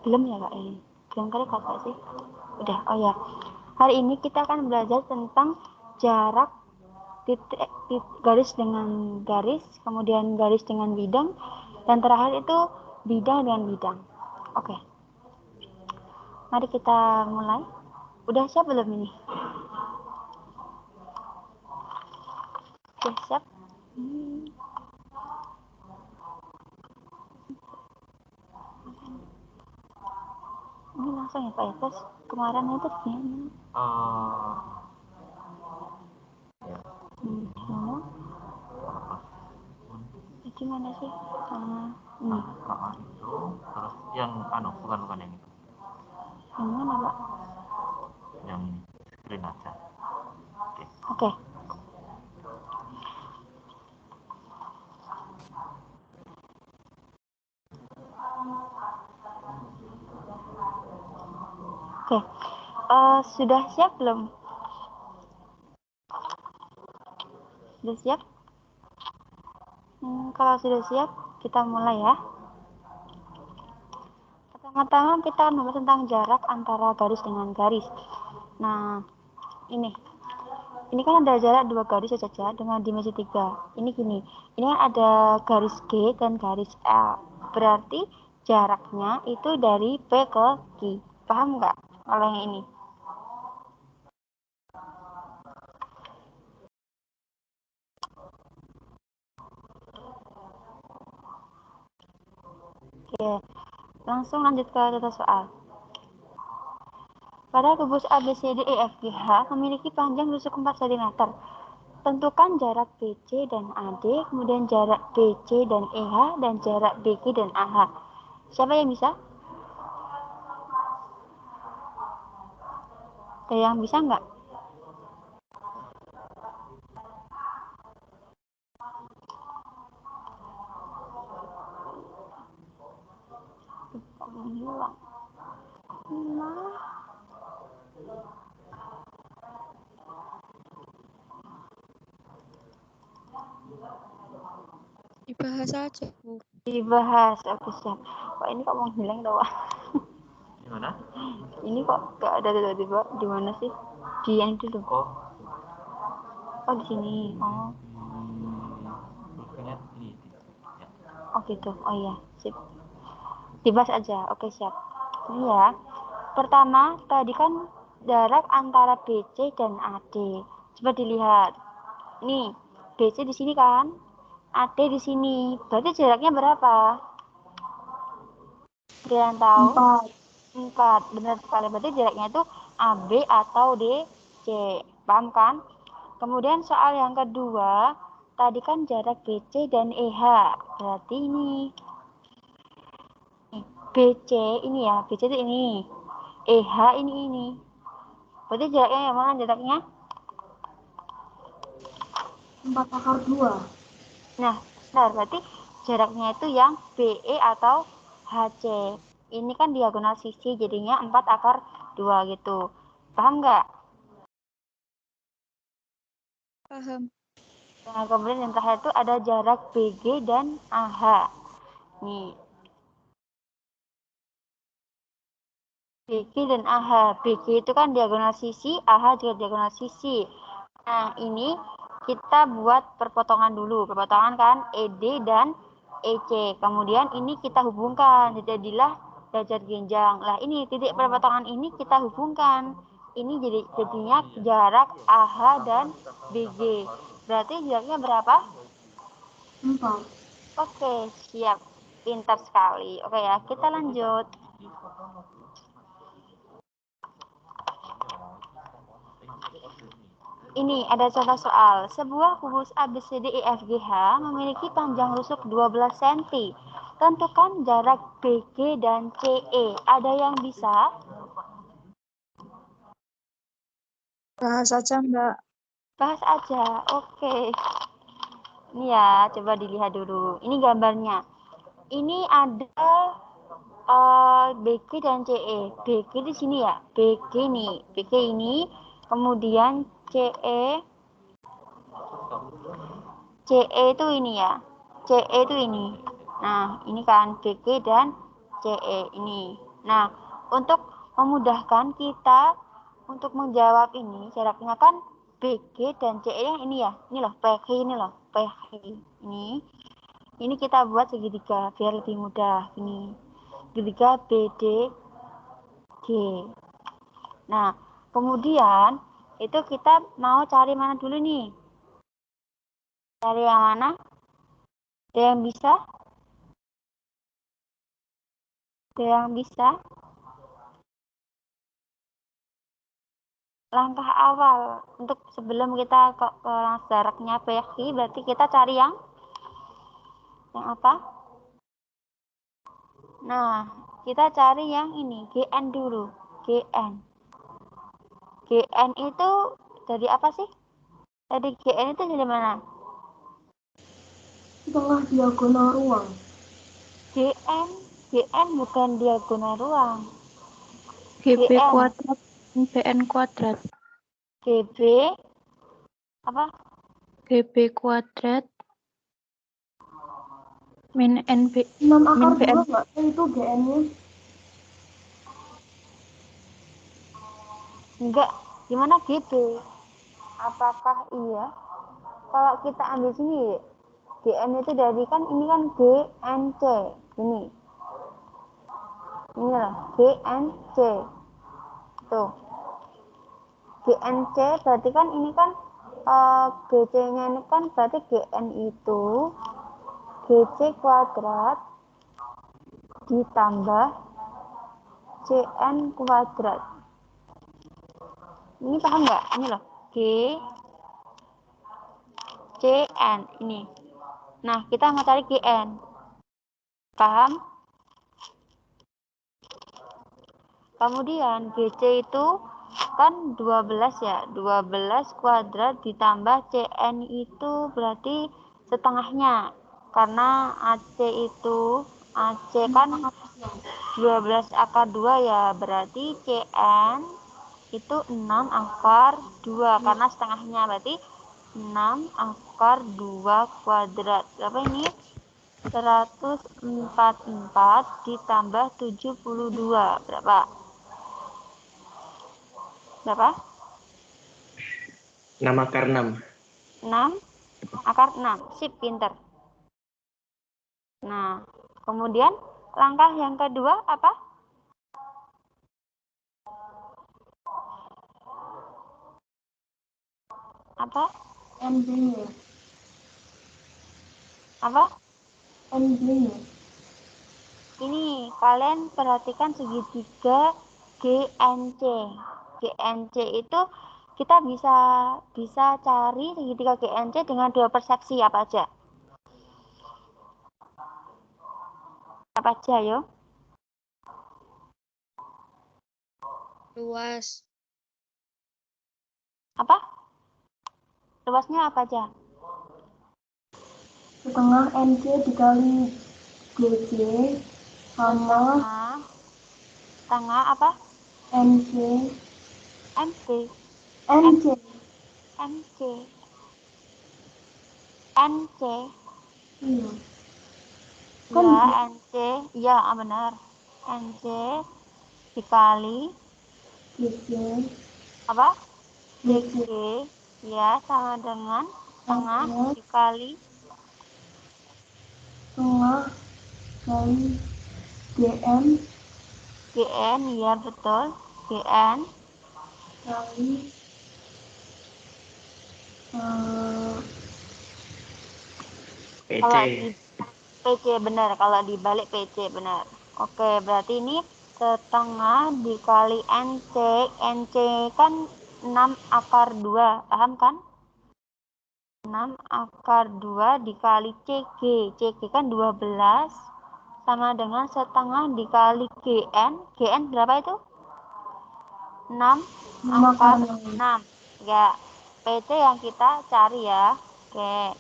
Belum ya Kak? Belum kali Kak sih? Udah, oh ya. Hari ini kita akan belajar tentang jarak titik, garis dengan garis, kemudian garis dengan bidang, dan terakhir itu bidang dengan bidang. Oke. Mari kita mulai. Udah siap belum ini? Oke, siap. Ini langsung ya Pak ya, terus kemarin itu gimana? Gimana? Gimana sih? Ini. Itu terus yang bukan yang itu. Yang mana Pak? Yang ini, screen aja. Oke. Oke. Sudah siap belum? Sudah siap? Kalau sudah siap, kita mulai ya. Pertama-tama kita akan membahas tentang jarak antara garis dengan garis. Nah, ini kan ada jarak dua garis saja dengan dimensi 3. Ini gini, ini kan ada garis G dan garis L. Berarti jaraknya itu dari P ke Q. Paham nggak kalau yang ini? Oke, langsung lanjut ke tata soal. Pada kubus ABCDEFGH memiliki panjang rusuk 4 cm. Tentukan jarak BC dan AD, kemudian jarak BC dan EH, dan jarak BG dan AH. Siapa yang bisa? Ada yang bisa nggak? Hilang. Dibahas aja, Bu. Dibahas. Oke, siap. Kok ini kok menghilang doang? Gimana? Ini kok nggak ada tiba-tiba. Di mana sih? Di yang itu tuh. Oh, di sini. Oh. Bukunya ini. Ya. Oh gitu. Oh iya, sip. Dibahas aja. Oke, siap. Ini ya. Pertama, tadi kan jarak antara BC dan AD. Coba dilihat. Nih, BC di sini kan? AD di sini. Berarti jaraknya berapa? Kalian tahu? 4. Benar sekali. Berarti jaraknya itu AB atau DC. Paham kan? Kemudian soal yang kedua, tadi kan jarak BC dan EH. Berarti ini. BC ini ya, BC itu ini. EH ini. Berarti jaraknya yang mana jaraknya? 4/2. Nah, benar. Berarti jaraknya itu yang BE atau HC. Ini kan diagonal sisi, jadinya 4/2 gitu. Paham nggak? Paham. Nah, kemudian yang terakhir itu ada jarak BG dan AH. Nih, BG dan AH. BG itu kan diagonal sisi, AH juga diagonal sisi. Nah, ini kita buat perpotongan dulu. Perpotongan kan ED dan EC. Kemudian ini kita hubungkan. Jadilah derajat genjang. Lah, ini titik perpotongan ini kita hubungkan. Ini jadinya jarak AH dan BG. Berarti jaraknya berapa? 4. Oke, siap. Pintar sekali. Oke ya, kita lanjut. Ini ada contoh soal. Sebuah kubus ABCDEFGH memiliki panjang rusuk 12 cm. Tentukan jarak BG dan CE. Ada yang bisa? Bahas aja, Mbak. Bahas aja. Oke. Ini ya, coba dilihat dulu. Ini gambarnya. Ini ada BG dan CE. BG di sini ya. BG nih. BG ini. Kemudian CE. CE itu ini ya. CE itu ini. Nah, ini kan BG dan CE ini. Nah, untuk memudahkan kita untuk menjawab ini, jaraknya kan BG dan CE yang ini ya. Ini loh, PG ini loh, PG ini kita buat segitiga biar lebih mudah. Ini segitiga BDG. Nah, kemudian itu kita mau cari mana dulu nih? Cari yang mana? Ada yang bisa? Ada yang bisa? Langkah awal untuk sebelum kita ke jaraknya PG, berarti kita cari yang apa? Nah, kita cari yang ini, GN dulu. GN. GN itu dari apa sih? Tadi GN itu dari mana? Tengah diagonal ruang. GN bukan diagonal ruang. GB GN. kuadrat BN kuadrat. GB apa? GB kuadrat min NB 6 akar min 2 BN. nggak? Itu GN-nya. Enggak. Gimana GB? Apakah iya? Kalau kita ambil sini, GN itu dari kan ini kan GNC. Ini loh, GNC. Tuh. GNC berarti kan ini kan GC-nya ini kan berarti GN itu GC kuadrat ditambah CN kuadrat. Ini paham nggak? Ini loh, G CN ini. Nah, kita mau cari GN. Paham? Kemudian GC itu kan 12 ya. 12 kuadrat ditambah CN itu berarti setengahnya. Karena AC kan 12 akar 2 ya. Berarti CN itu 6 akar 2 karena setengahnya. Berarti 6 akar 2 kuadrat. Berapa ini? 144 ditambah 72. Berapa? 6 akar 6. 6 akar 6. Sip, pinter. Nah, kemudian langkah yang kedua apa? Apa? NB-nya. Apa? NB-nya. Ini kalian perhatikan segitiga GNC. GNC itu kita bisa cari segitiga GNC dengan dua persepsi apa aja? Apa aja, yo? Luas. Apa? Luasnya apa aja? Setengah NC dikali GC sama Setengah apa? NC. MC. NC. MC. NC. Iya. Ya, NC. Ya, benar. NC dikali GC. apa? GC. DG. Ya, sama dengan setengah dikali Setengah kali GN GN. Ya, betul. GN kali PC. kalau di PC benar, kalau dibalik PC benar. Oke, berarti ini setengah dikali NC. NC kan 6 akar 2, paham kan? 6 akar 2 dikali CG. CG kan 12 sama dengan setengah dikali GN. GN berapa itu? 6 akar 6. Ya, PC yang kita cari ya. Oke.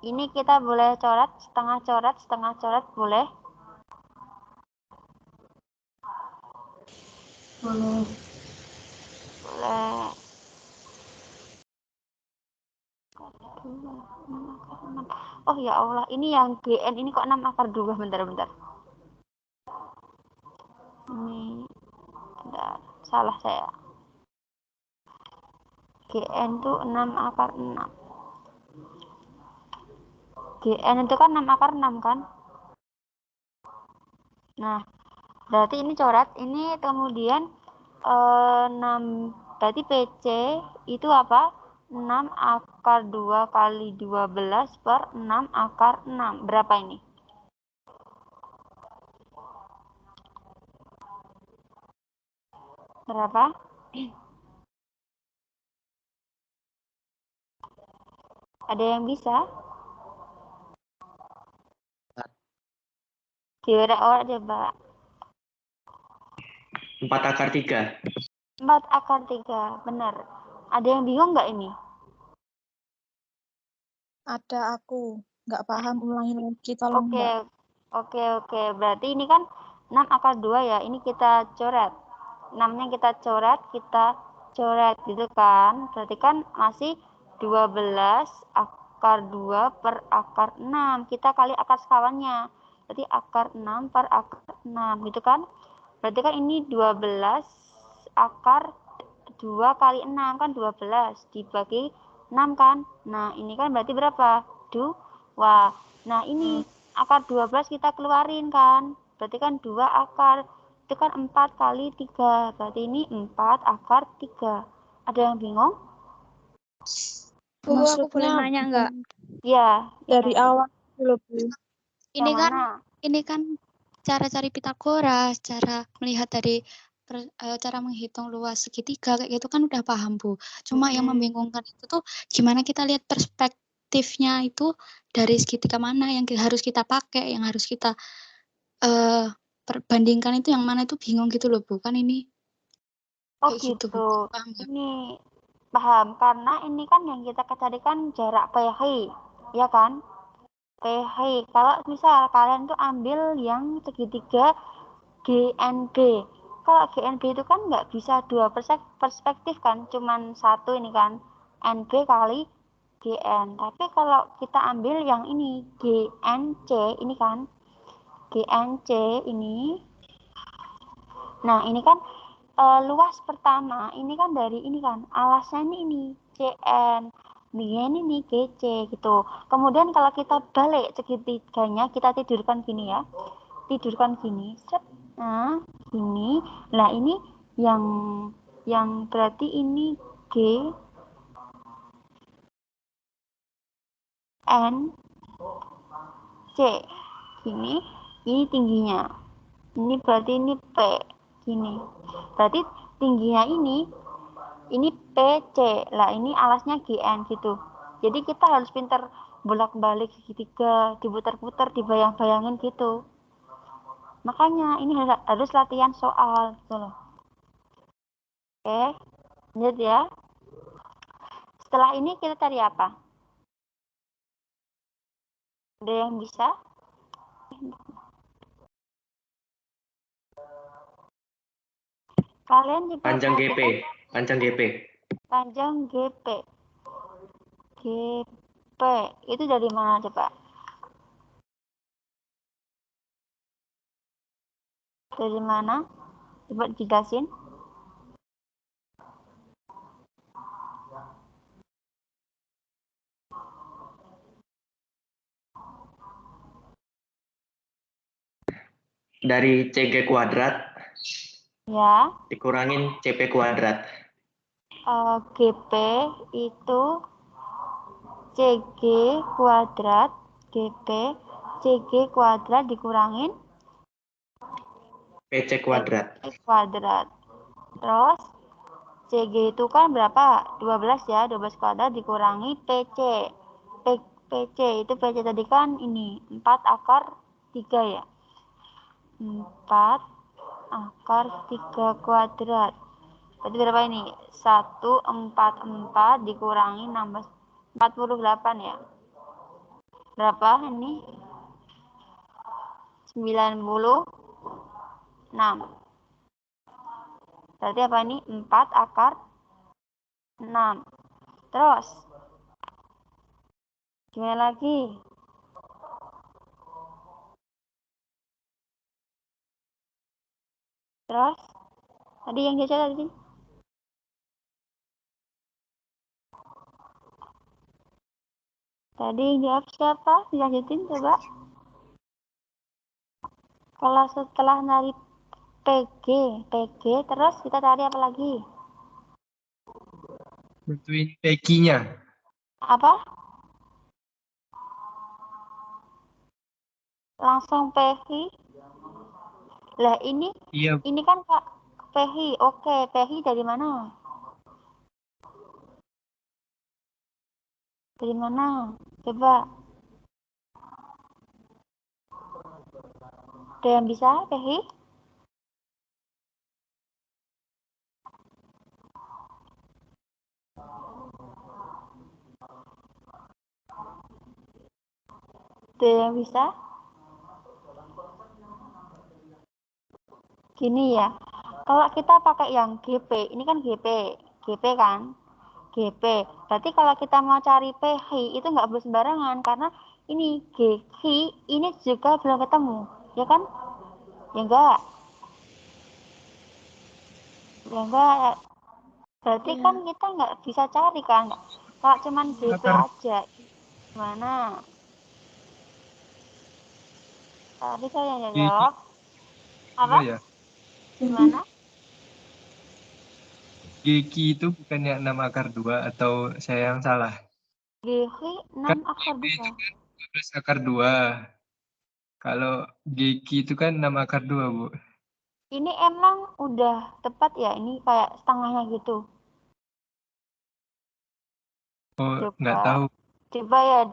Ini kita boleh coret, setengah coret boleh. boleh. Boleh. Oh ya Allah, ini yang GN ini kok 6 akar 2, bentar. Ini bentar, salah saya. GN itu 6 akar 6. GN itu kan 6 akar 6 kan? Nah, berarti ini coret, ini kemudian 6, berarti PC itu apa? 6 akar 2 kali 12 per 6 akar 6. Berapa ini? Berapa? Ada yang bisa? Diorek-orek coba. 4 akar 3. 4 akar 3, benar. Ada yang bingung nggak ini? Ada aku. Nggak paham, ulangi lagi tolong Mbak. Oke. Berarti ini kan 6 akar 2 ya. Ini kita coret. 6-nya kita coret gitu kan. Berarti kan masih 12 akar 2 per akar 6. Kita kali akar sekawannya. Berarti akar 6 per akar 6 gitu kan. Berarti kan ini 12 akar 2 kali 6 kan 12 dibagi 6 kan. Nah, ini kan berarti berapa? 2. Nah, ini akar 12 kita keluarin kan. Berarti kan 2 akar. Itu kan 4 kali 3. Berarti ini 4 akar 3. Ada yang bingung? Bu, aku boleh Maksudnya nanya nggak? Ya. dari awal dulu, Bu. Ini Yang kan mana? ini kan cara cari Pitagoras, cara melihat dari cara menghitung luas segitiga kayak gitu kan udah paham, Bu. Cuma yang membingungkan itu tuh gimana kita lihat perspektifnya itu dari segitiga mana yang harus kita pakai, yang harus kita perbandingkan itu yang mana itu bingung gitu loh, Bu. Kan ini Oh kayak gitu, Bu. gitu. Paham nggak? Ini paham karena ini kan yang kita carikan jarak PH, ya kan? PH. Kalau misal kalian tuh ambil yang segitiga GNB. Kalau GNB itu kan nggak bisa dua perspektif kan, cuman satu ini kan, NB kali GN. Tapi kalau kita ambil yang ini GNC ini kan, GNC ini. Nah, ini kan luas pertama ini kan dari ini kan, alasnya ini CN. Ini GC gitu. Kemudian kalau kita balik segitiganya, kita tidurkan gini ya. Tidurkan gini. Set. Nah, ini. Nah, ini yang berarti ini G N C. Gini. Ini tingginya. Ini berarti ini P. Gini. Berarti tingginya ini PC. Lah ini alasnya GN gitu. Jadi kita harus pintar bolak-balik segitiga, diputar-putar, dibayang-bayangin gitu. Makanya ini harus latihan soal gitu loh. Oke, lanjut ya. Setelah ini kita cari apa? Ada yang bisa? Kalian juga Panjang GP. Panjang GP. panjang GP. GP itu dari mana coba? Dari mana? Coba jelasin. Dari CG kuadrat Ya, dikurangin CP kuadrat. GP itu CG kuadrat, GP CG kuadrat dikurangin PC kuadrat. PC kuadrat. Terus CG itu kan berapa? 12 ya, 12 kuadrat dikurangi PC. PC itu PC tadi kan ini 4 akar 3 ya. 4 akar 3 kuadrat. Berarti berapa ini? 144 dikurangi 16, 48 ya. Berapa ini? 96. Berarti apa ini? 4 akar 6. Terus gimana lagi? Terus tadi yang Caca tadi? Tadi yang jawab siapa? Dilanjutin coba. Kalau setelah dari PG terus kita cari apa lagi? Tentuin PQ-nya. Apa? Langsung PH. Lah ini Iya, kan Kak PH. Oke, PH dari mana? Dari mana? Coba. Ada yang bisa PH? Ada yang bisa? Gini ya, kalau kita pakai yang GP, ini kan GP kan, GP. Berarti kalau kita mau cari PH itu nggak boleh sembarangan karena ini GH ini juga belum ketemu, ya kan? Ya enggak? Ya enggak. Berarti kan kita nggak bisa cari kan? Kalau cuman GP aja, gimana? Tadi saya yang jawab. Apa? ya. Gimana? GQ itu bukannya 6 akar 2 atau saya yang salah? GH 6 akar 2. 12 akar 2. Kalau GQ itu kan 6 akar 2, Bu. Ini emang udah tepat ya? Ini kayak setengahnya gitu. Oh, nggak tahu.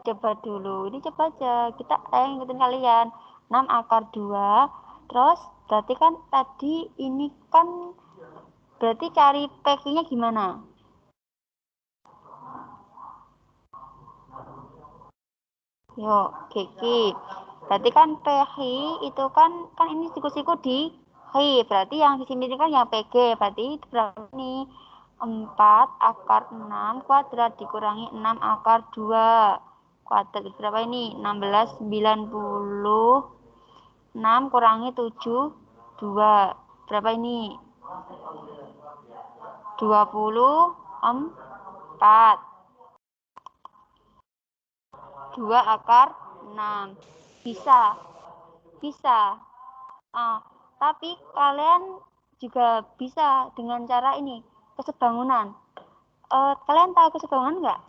Coba dulu. Ini coba aja. Kita ngikutin kalian. 6 akar 2. Terus berarti kan tadi ini kan berarti cari PQ-nya gimana? Yuk, Kiki. Berarti kan PH itu kan ini siku-siku di H. Berarti yang di sini kan yang PG. Berarti itu berapa nih? 4 akar 6 kuadrat dikurangi 6 akar 2 kuadrat. Berapa ini? 16, 90. 6 kurangi 7, 2. Berapa ini? 24. 2 akar 6. Bisa. Tapi kalian juga bisa dengan cara ini, kesebangunan. Kalian tahu kesebangunan nggak?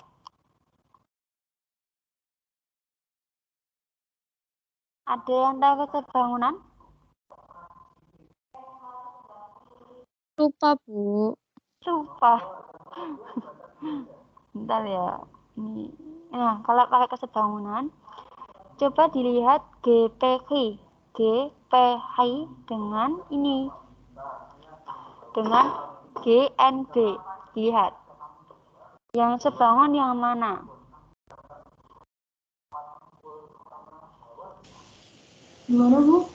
Ada yang tahu kesebangunan? Lupa, Bu. Lupa. Bentar ya. Nah, kalau pakai kesebangunan, coba dilihat GPH. GPH dengan ini. Dengan GNB. Lihat. Yang sebangun yang mana? Gimana, Bu?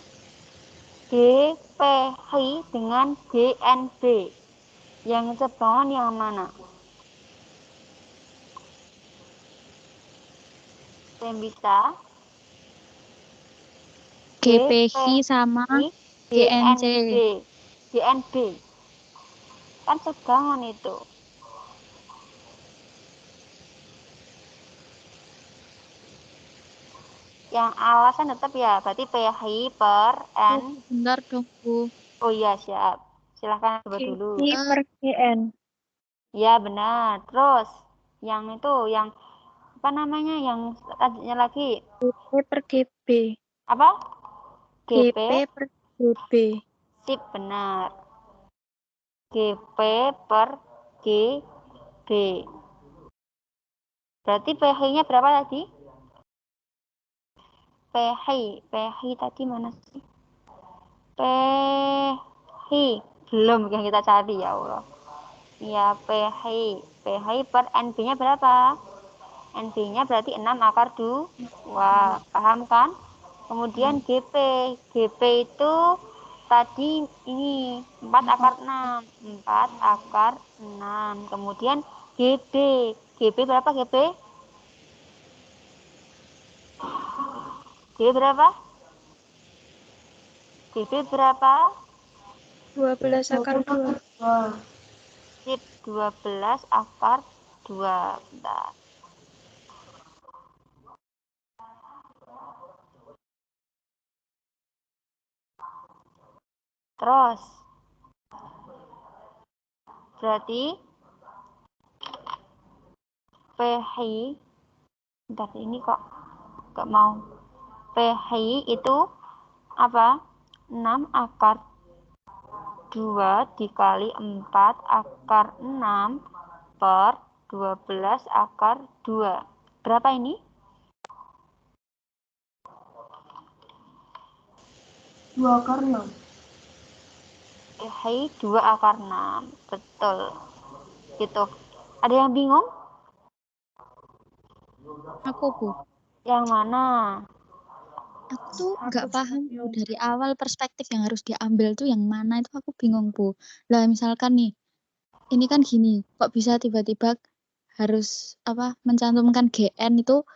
GPH dengan GNB. Yang sebangun yang mana? Yang bisa? GPH sama GNC. GNB. Kan sebangun itu. Yang alasan tetap ya, berarti PH per N. Bentar dong, Bu. Oh iya, siap. Silahkan coba dulu. GI per GN. Ya, benar. Terus, yang itu, yang apa namanya, yang lanjutnya lagi. GP per GB. Apa? GP GP. per GB. Sip, benar. GP per GB. Berarti PH-nya berapa tadi? PH tadi mana sih? PH belum yang kita cari, ya Allah. Ya, PH per NB-nya berapa? NB-nya berarti 6 akar 2. Paham kan? Kemudian GP itu tadi ini 4 akar 6. 4 akar 6. Kemudian GB berapa GB? GB berapa? GB berapa? 12 akar 2. Sip, 12 akar 2. Bentar. Terus, berarti PH, bentar ini kok gak mau. PH itu apa? 6 akar 2 dikali 4 akar 6 per 12 akar 2. Berapa ini? 2 akar 6. Hai, 2 akar 6. Betul. Gitu. Ada yang bingung? Aku, Bu. Yang mana? Aku tuh nggak paham Bu, dari awal perspektif yang harus diambil tuh yang mana itu aku bingung Bu. Lah misalkan nih, ini kan gini, kok bisa tiba-tiba harus apa mencantumkan GN itu,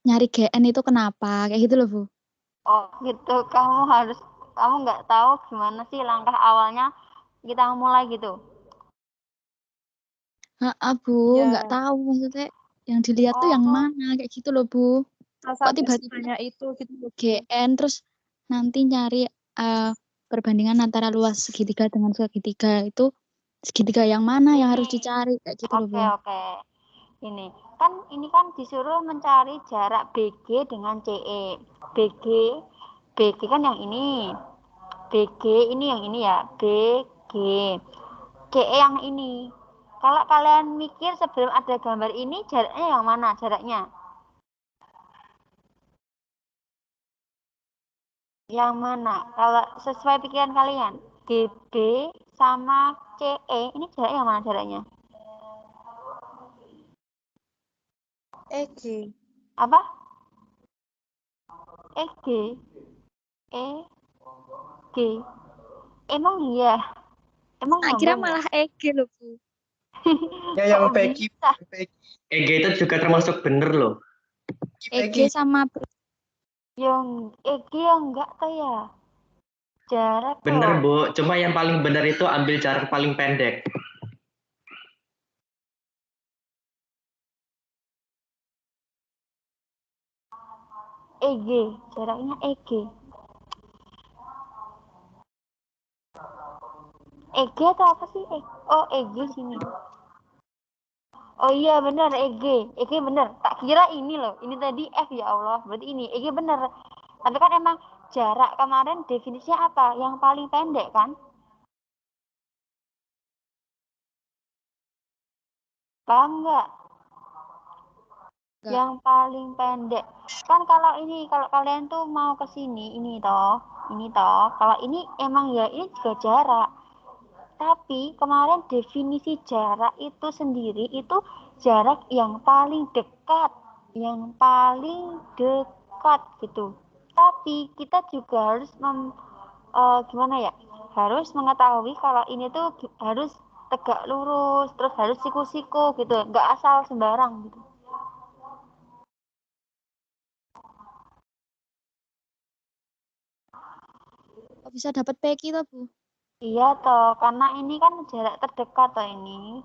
nyari GN itu kenapa kayak gitu loh Bu. Oh, gitu. Kamu nggak tahu gimana sih langkah awalnya kita mulai gitu. Bu, Ya. nggak tahu maksudnya yang dilihat tuh yang Oh. mana kayak gitu loh Bu. Kok tiba-tiba Sebanyak itu gitu loh, Bu. GN terus nanti nyari perbandingan antara luas segitiga dengan segitiga itu segitiga yang mana yang harus dicari kayak gitu loh Bu. Oke. Ini kan disuruh mencari jarak BG dengan CE. BG kan yang ini. BG ini yang ini ya, BG. CE yang ini. Kalau kalian mikir sebelum ada gambar ini, jaraknya yang mana jaraknya? Yang mana? Kalau sesuai pikiran kalian, GB sama CE, ini jaraknya yang mana jaraknya? EG. Apa? EG. EG. Emang iya? Emang Akhirnya nyambung ya? malah EG loh Bu. Ya yang Kok Peggy. bisa? EG itu juga termasuk bener loh. EG sama Yang EG yang enggak tuh ya? Jarak Bener, loh. Bu. Cuma yang paling bener itu ambil jarak paling pendek. EG, jaraknya EG. EG atau apa sih? Oh, EG sini. Oh iya bener EG. EG bener. Tak kira ini loh. Ini tadi F ya Allah. Berarti ini EG bener. Tapi kan emang jarak kemarin definisinya apa? Yang paling pendek kan? Paham nggak? Nggak. Yang paling pendek. Kan kalau ini, kalau kalian tuh mau ke sini, ini toh. Kalau ini emang ya ini juga jarak. Tapi kemarin definisi jarak itu sendiri itu jarak yang paling dekat. Yang paling dekat gitu. Tapi kita juga harus gimana ya? Harus mengetahui kalau ini tuh harus tegak lurus, terus harus siku-siku gitu. Nggak asal sembarang gitu. Kok bisa dapat PQ toh Bu? Iya toh, karena ini kan jarak terdekat toh ini.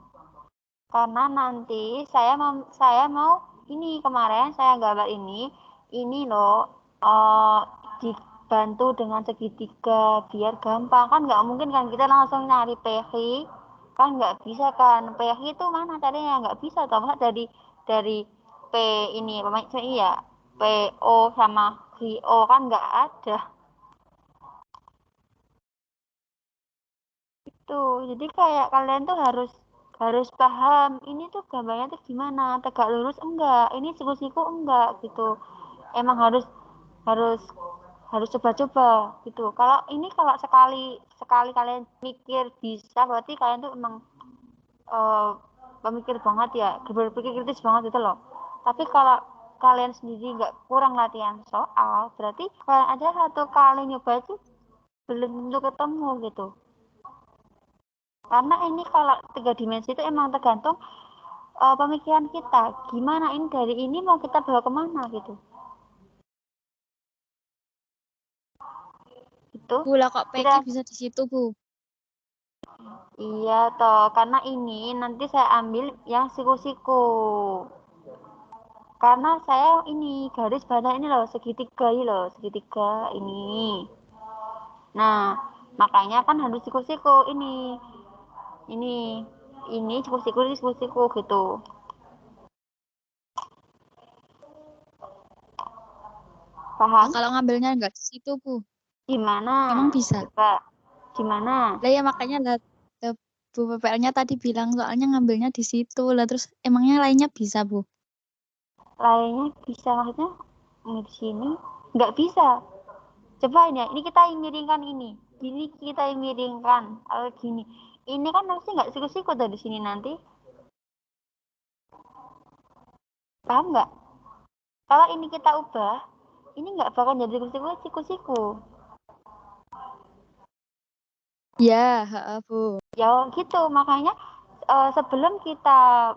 Karena nanti saya mau ini kemarin saya gambar ini loh dibantu dengan segitiga biar gampang kan nggak mungkin kan kita langsung nyari PH kan nggak bisa kan PH itu mana caranya nggak bisa toh masa dari P ini maksudnya iya PO sama VO kan nggak ada itu jadi kayak kalian tuh harus paham ini tuh gambarnya tuh gimana tegak lurus enggak ini siku-siku enggak gitu emang harus harus harus coba-coba gitu kalau sekali kalian mikir bisa berarti kalian tuh emang pemikir banget ya berpikir kritis banget gitu loh tapi kalau kalian sendiri nggak kurang latihan soal berarti kalian aja satu kali nyoba itu belum tentu ketemu gitu karena ini kalau 3 dimensi itu emang tergantung pemikiran kita gimana ini dari ini mau kita bawa kemana gitu itu Bu lah kok PQ kita bisa di situ Bu? Iya toh, karena ini nanti saya ambil yang siku-siku. Karena saya ini garis bawah ini loh, segitiga ini loh, segitiga ini. Nah, makanya kan harus siku-siku ini. Ini siku-siku gitu. Paham? Nah, kalau ngambilnya nggak di situ, Bu. Gimana? Emang bisa? Coba. Gimana? Lah ya makanya lah Bu PPL-nya tadi bilang soalnya ngambilnya di situ lah, terus emangnya lainnya bisa, Bu? Lainnya bisa, maksudnya di sini nggak bisa. Coba ini kita yang miringkan ini kita yang miringkan gini. Ini kan nanti nggak siku-siku dari sini nanti. Paham nggak? Kalau ini kita ubah, ini nggak bakal jadi siku-siku. Ya, Bu. Ya gitu, makanya sebelum kita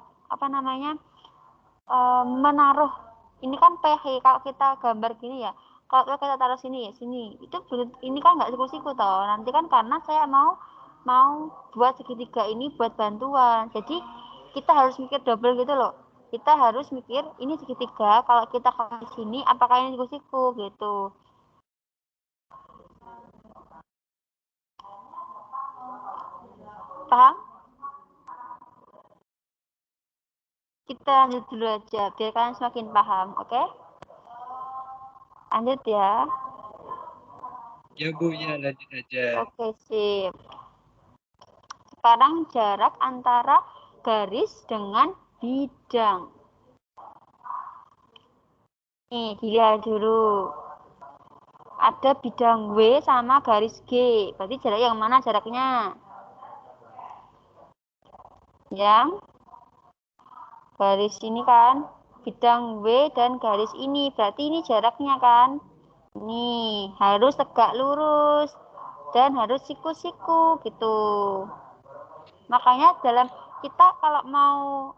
menaruh ini kan PH, kalau kita gambar gini ya, kalau kita taruh sini itu ini kan nggak siku-siku toh, nanti kan karena saya mau buat segitiga ini buat bantuan, jadi kita harus mikir double gitu loh, kita harus mikir ini segitiga, kalau kita ke sini apakah ini siku-siku gitu. Paham? Kita lanjut dulu aja biar kalian semakin paham, oke? Lanjut ya. Ya Bu, ya lanjut aja. Oke, sip. Sekarang jarak antara garis dengan bidang. Nih, dilihat dulu. Ada bidang W sama garis G. Berarti jarak yang mana jaraknya? Yang garis ini kan, bidang W dan garis ini. Berarti ini jaraknya kan? Nih, harus tegak lurus dan harus siku-siku gitu. Makanya dalam kita kalau mau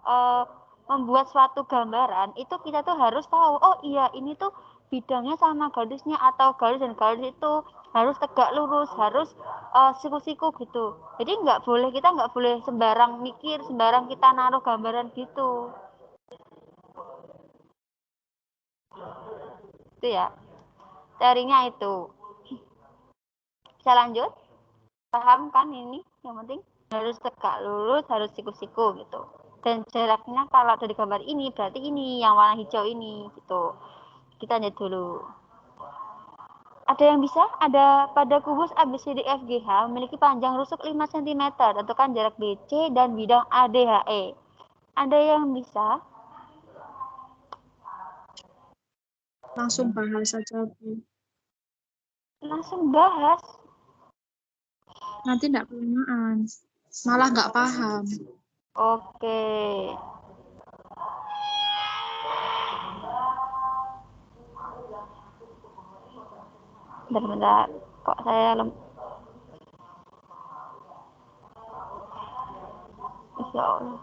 membuat suatu gambaran itu kita tuh harus tahu, oh iya ini tuh bidangnya sama garisnya, atau garis dan garis itu harus tegak lurus, harus siku-siku gitu. Jadi kita nggak boleh sembarang mikir, sembarang kita naruh gambaran gitu. Itu ya. Teorinya itu. Bisa lanjut? Paham kan ini? Yang penting harus tegak lurus, harus siku-siku gitu. Dan jaraknya kalau dari gambar ini berarti ini yang warna hijau ini gitu. Kita lihat dulu. Ada yang bisa? Ada pada kubus ABCDFGH memiliki panjang rusuk 5 cm. Tentukan jarak BC dan bidang ADHE. Ada yang bisa? Langsung bahas saja, Bu. Langsung bahas. Nanti enggak kelamaan. Malah nggak paham. Oke. Bentar, kok saya Insya Allah.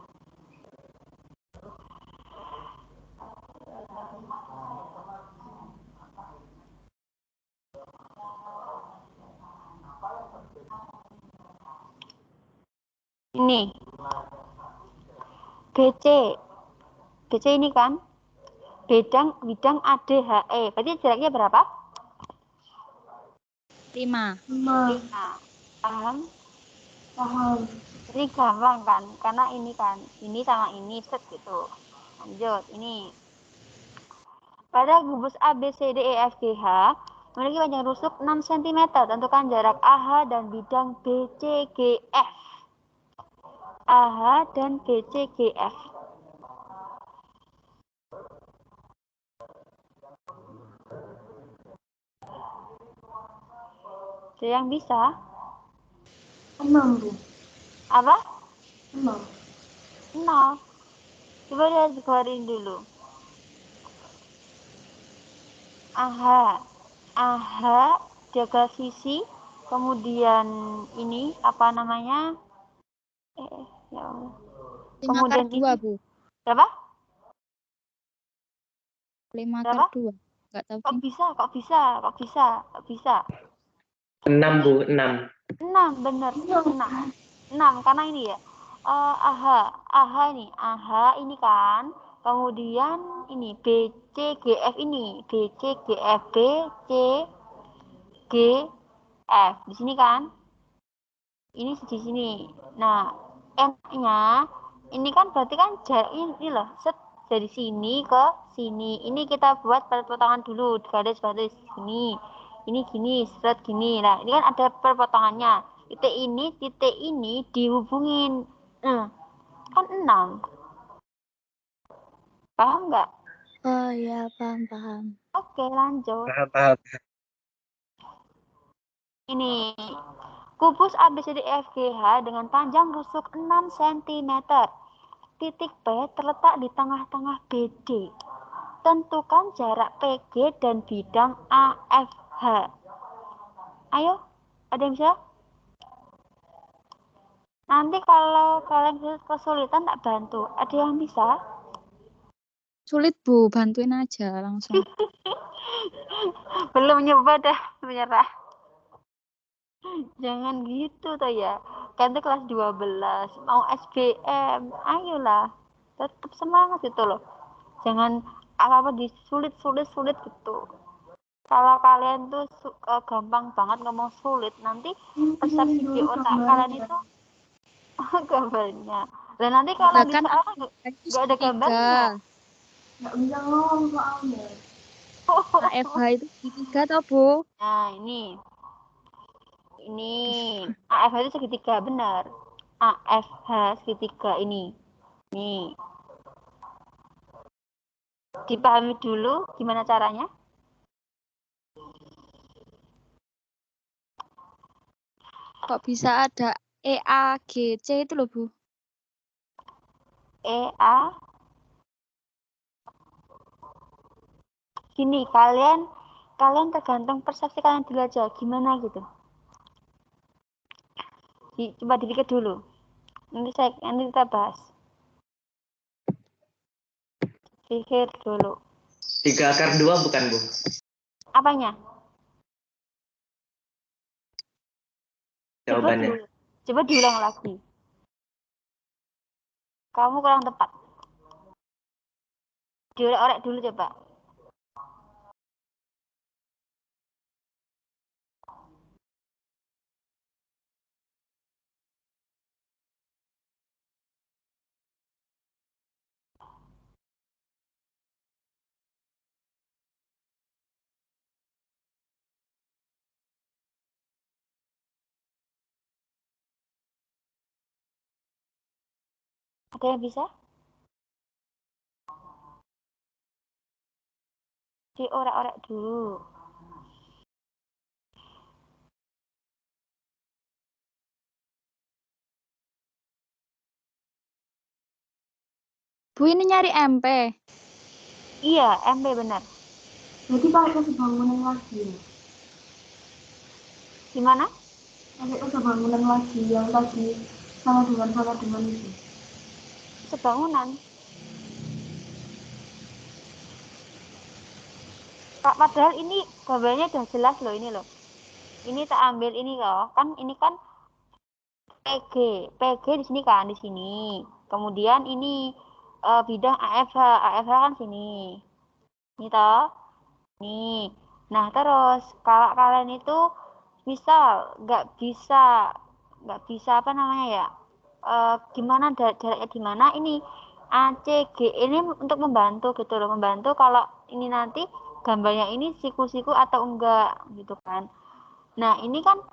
Ini BC ini kan bidang ADHE. Berarti jaraknya berapa? 5. 5. Paham? Paham. Ini gampang kan? Karena ini kan, ini sama ini set gitu. Lanjut, ini. Pada kubus ABCDEFGH memiliki panjang rusuk 6 cm. Tentukan jarak AH dan bidang BCGF. AH dan BCGF. Ada yang bisa? 6, Bu. Apa? 6. 0. Coba lihat keluarin dulu. AH jaga sisi, kemudian ini apa namanya? Ya Allah. 5 Kemudian kar 2, ini Bu. berapa? 5 Berapa? kar 2. Enggak tahu Kok sih. bisa? 6 Bu, 6. 6 bener. 6. 6 karena ini ya. AH ini kan. Kemudian ini BCGF ini, BCGF BCGF di sini kan. Ini di sini. Nah, M-nya ini kan berarti kan jaraknya ini loh, set dari sini ke sini. Ini kita buat perpotongan dulu, garis-garis sini. Ini gini, set gini. Nah, ini kan ada perpotongannya. Titik ini dihubungin. Kan 6. Paham nggak? Oh ya, paham. Oke, lanjut. Paham. Ini kubus ABCDEFGH dengan panjang rusuk 6 cm. Titik P terletak di tengah-tengah BD. Tentukan jarak PG dan bidang AFH. Ayo, ada yang bisa? Nanti kalau kalian kesulitan tak bantu. Ada yang bisa? Sulit Bu, bantuin aja langsung. Belum nyoba dah menyerah. Jangan gitu toh ya. Kan itu kelas 12, mau SBM. Ayolah. Tetap semangat gitu loh. Jangan apa-apa disulit gitu. Kalau kalian tuh gampang banget ngomong sulit, nanti persepsi di otak kalian itu gambarnya. Dan nanti kalau di Bahkan soal nggak ada gambarnya. Nggak bisa ngomong soalnya. AFH itu segitiga toh Bu? Nah, ini AFH itu segitiga, benar. AFH segitiga ini. Nih. Dipahami dulu gimana caranya? Kok bisa ada EAGC itu loh Bu? EA. Gini, kalian tergantung persepsi kalian dulu aja, gimana gitu. Coba dipikir dulu. Nanti kita bahas. Pikir dulu. 3/2 bukan, Bu? Apanya? Jawabannya. Coba diulang lagi. Kamu kurang tepat. Diorek dulu coba. Ada yang bisa? Diorek-orek dulu. Bu ini nyari MP. Iya, MB benar. Jadi pakai sebangunan lagi. Gimana? Pakai sebangunan lagi yang tadi sama dengan itu. Sebangunan. Padahal ini gambarnya udah jelas loh ini loh. Ini tak ambil ini loh, kan ini kan PG di sini kan, di sini. Kemudian ini bidang AFH kan sini. Ini toh. Nih. Nah, terus kalau kalian itu misal nggak bisa apa namanya ya? Gimana jaraknya di mana ini ACG ini untuk membantu gitu loh, membantu kalau ini nanti gambarnya ini siku-siku atau enggak gitu kan. Nah, ini kan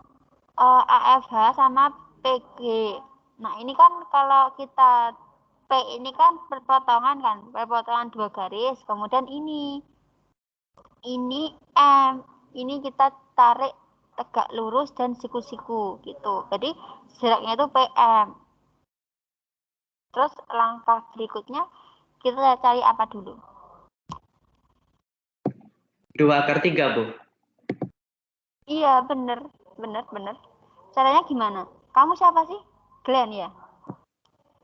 AFH sama PG. Nah, ini kan kalau kita P ini kan perpotongan 2 garis, kemudian ini M, ini kita tarik tegak lurus dan siku-siku gitu. Jadi jaraknya itu PM. Terus langkah berikutnya kita cari apa dulu? 2/3, Bu. Iya, bener. Caranya gimana? Kamu siapa sih? Glenn ya?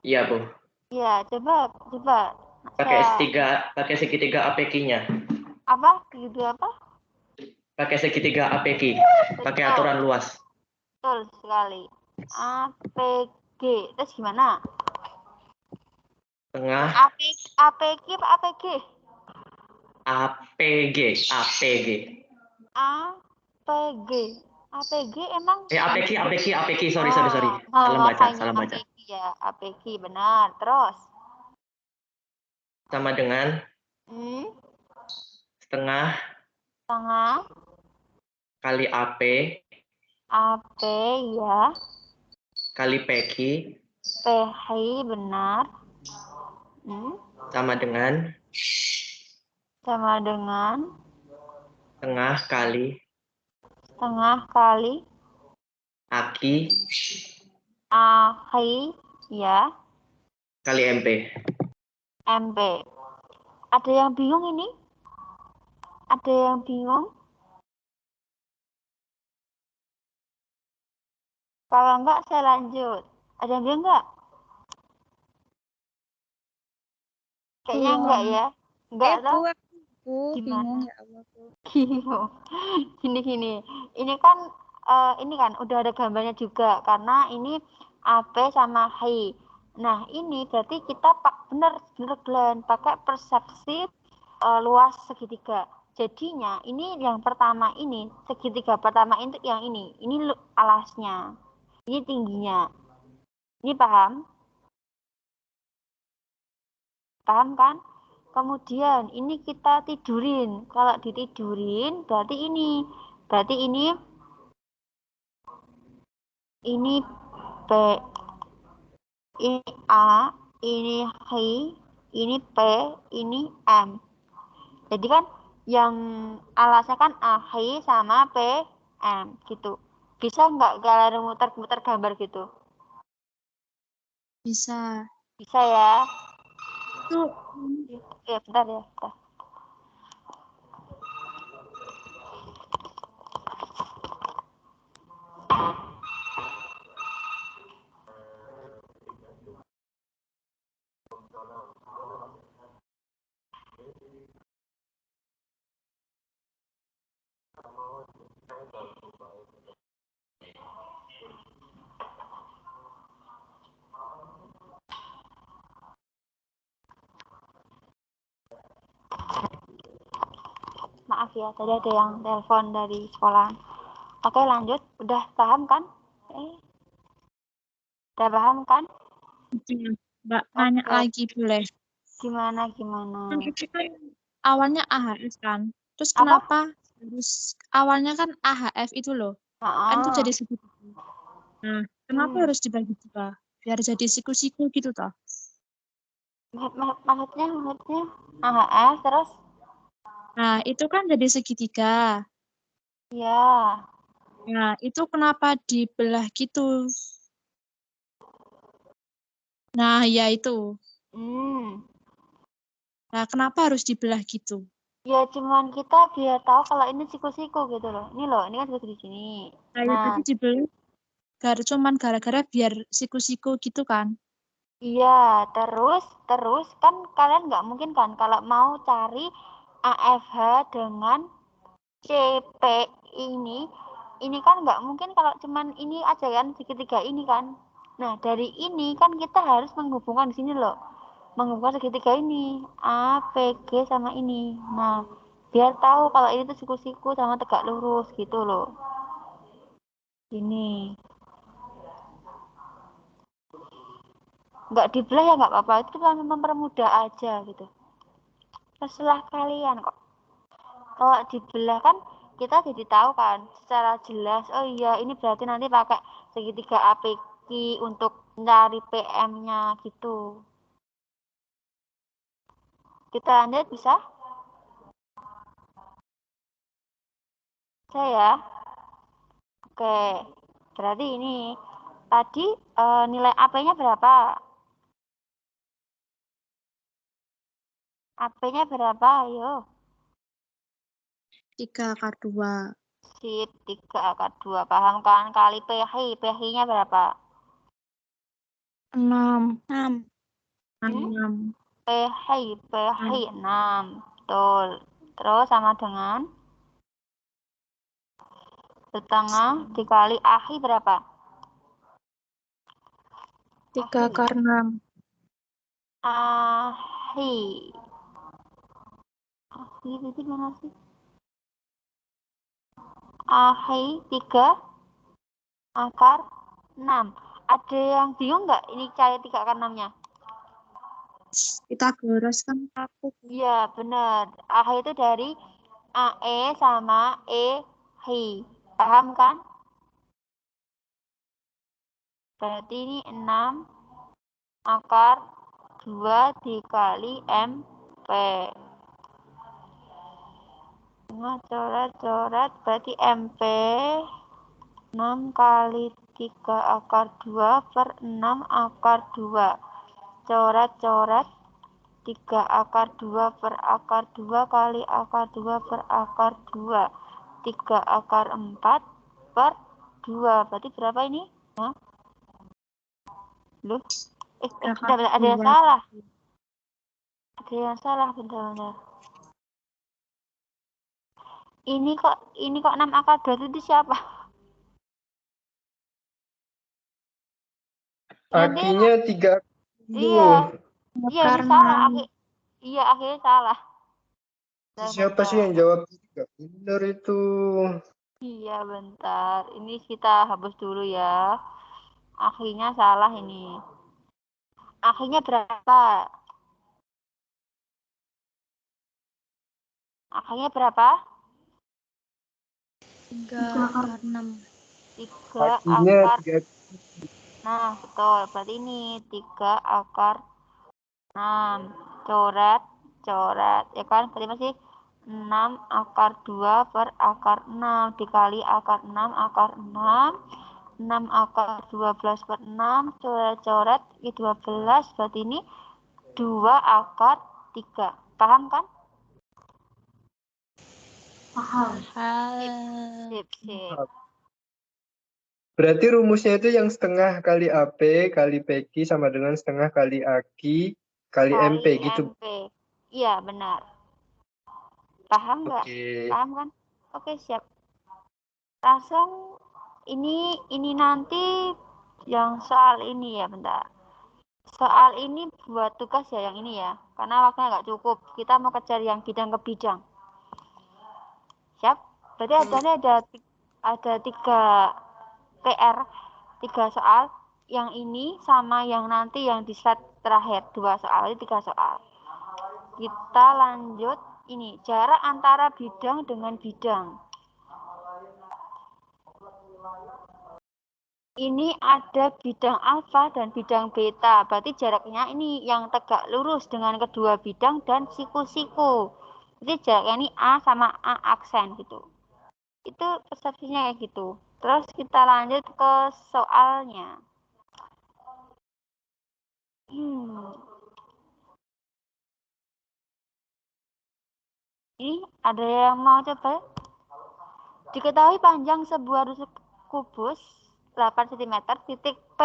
Iya, Bu. Iya, coba. Pakai segitiga APQ-nya. Apa? Gitu apa? Pakai segitiga APQ. Pakai aturan luas. Betul sekali. APG G. Terus gimana? Tengah APG apa APG? APG. APG. APG. APG emang APG. Sorry. Oh, Salah baca. APG ya, APG benar. Terus Sama dengan setengah kali AP AP ya, kali PQ PH benar. sama dengan setengah kali AQ ya, kali MP. MP. Ada yang bingung ini? Ada yang bingung? Kalau enggak, saya lanjut. Ada yang bingung enggak? Kayaknya enggak ya. Enggak toh? Bu, bingung ya Allah, Bu. Gini. Ini kan udah ada gambarnya juga karena ini AP sama HI. Nah, ini berarti kita bener Glenn pakai persepsi luas segitiga. Jadinya ini yang pertama ini, segitiga pertama itu yang ini alasnya. Ini tingginya. Ini paham? Paham kan? Kemudian ini kita tidurin. Kalau ditidurin berarti ini P, ini A, ini H, ini P, ini M. Jadi kan yang alasnya kan A, H sama P, M gitu. Bisa nggak kalian muter gambar gitu? Bisa. Bisa ya? Tuh. Ya, bentar ya. Bentar. Maaf ya, tadi ada yang telepon dari sekolah. Oke, lanjut. Udah paham kan? Udah paham kan? Mbak, nanya lagi boleh? Gimana? Kan itu kan awalnya AHF kan. Terus Apa? kenapa harus awalnya kan AHF itu loh. Kan itu jadi segitiga. Nah, kenapa harus dibagi dua? Biar jadi siku-siku gitu toh. Maksudnya AHF terus? Nah, itu kan jadi segitiga. Ya. Nah, itu kenapa dibelah gitu? Nah, ya itu. Nah, kenapa harus dibelah gitu? Ya, cuman kita biar tahu kalau ini siku-siku gitu loh. Ini loh, ini kan siku di sini. Nah, tadi dibelah cuman gara-gara biar siku-siku gitu kan? Iya, terus kan kalian nggak mungkin kan kalau mau cari AFH dengan CP ini kan nggak mungkin kalau cuman ini aja kan segitiga ini kan. Nah, dari ini kan kita harus menghubungkan di sini loh. Menghubungkan segitiga ini APG sama ini. Nah, biar tahu kalau ini tuh siku-siku sama tegak lurus gitu loh. Ini nggak dibelah ya nggak apa-apa, itu kan mempermudah aja gitu. Terserah kalian kok. Kalau dibelah kan kita jadi tahu kan secara jelas, oh iya ini berarti nanti pakai segitiga APG untuk mencari PM-nya gitu. Kita lanjut bisa? Saya. Oke. Berarti ini tadi nilai AP-nya berapa? AP-nya berapa? Ayo. 3/2. Sip, 3/2. Paham kan? Kali PH. PH-nya berapa? 6. 6. PH 6. Betul. Terus sama dengan setengah dikali AH berapa? 3 akar 6. Ahi. Ahi itu mana sih? Ahi 3 akar 6. Ada yang bingung nggak ini cari 3 akar 6-nya? Pitagoras kan aku. Iya, benar. Ahi itu dari AE sama EHI. Paham kan? Berarti ini 6 akar 2 dikali MP. Nah, coret-coret berarti MP 6 kali 3 akar 2 per 6 akar 2. Coret-coret 3 akar 2 per akar 2 kali akar 2 per akar 2. 3 akar 4 per 2. Berarti berapa ini? Hah? Loh? Ada yang salah. Ada yang salah, bentar-bentar. Ini kok 6 akar 2 itu siapa? Akinya 3. Iya. Iya, ini salah. Iya, akhirnya salah. Siapa sih yang jawab 3? Benar itu. Iya, bentar. Ini kita hapus dulu ya. Akhirnya salah ini. Akhirnya berapa? Akhirnya berapa? 3 akar 6. 3 Akinya akar. 3. Nah, betul. Berarti ini 3 akar 6. Coret. Ya kan? Berarti masih 6 akar 2 per akar 6 dikali akar 6 akar 6. 6 akar 12 per 6. Coret-coret. Ini 12. Berarti ini 2 akar 3. Paham kan? Paham. Sip. Berarti rumusnya itu yang setengah kali AP kali PQ sama dengan setengah kali AQ kali MP gitu. MP. Iya, benar. Paham nggak? Oke. Paham kan? Oke, siap. Langsung ini nanti yang soal ini ya, bentar. Soal ini buat tugas ya yang ini ya, karena waktunya nggak cukup. Kita mau kejar yang bidang ke bidang. Siap? Berarti ada 3 PR, 3 soal. Yang ini sama yang nanti yang di slide terakhir 2 soal, itu 3 soal. Kita lanjut ini, jarak antara bidang dengan bidang. Ini ada bidang alfa dan bidang beta. Berarti jaraknya ini yang tegak lurus dengan kedua bidang dan siku-siku. Jadi jaraknya ini A sama A aksen gitu. Itu persepsinya kayak gitu. Terus kita lanjut ke soalnya. Ini ada yang mau coba? Diketahui panjang sebuah rusuk kubus 8 cm, titik P,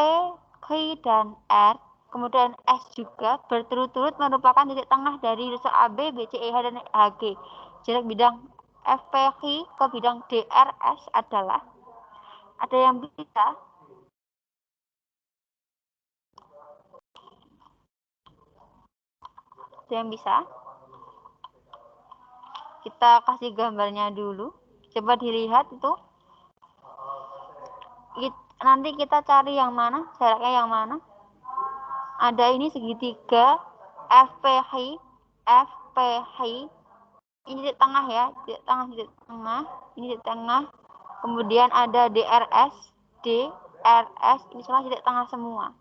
Q, dan R, kemudian S juga berturut-turut merupakan titik tengah dari rusuk AB, BC, EH, dan HG. Jarak bidang FPQ ke bidang DRS adalah, ada yang bisa? Ada yang bisa? Kita kasih gambarnya dulu. Coba dilihat itu. Nanti kita cari yang mana, jaraknya yang mana. Ada ini segitiga FPH, ini di tengah ya, di tengah, ini di tengah. Kemudian ada DRS, ini semua di tengah semua.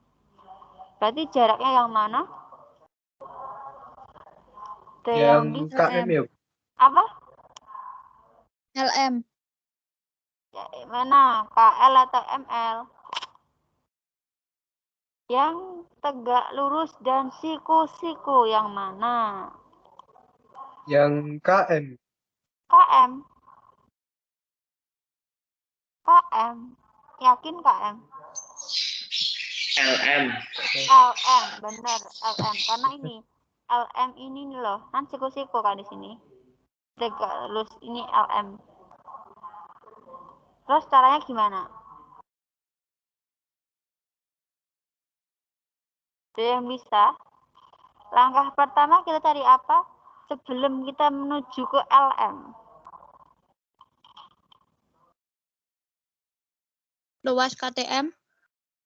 Berarti jaraknya yang mana? Yang KM ya? Apa? LM. Ya, mana? KL atau ML? Yang tegak lurus dan siku-siku yang mana? Yang KM. KM. Yakin KM? LM. Benar LM. Karena ini LM ini nih loh, kan siku-siku kan di sini. Tegak lurus ini LM. Terus caranya gimana? Ada yang bisa? Langkah pertama kita cari apa? Sebelum kita menuju ke LM. Luas KTM.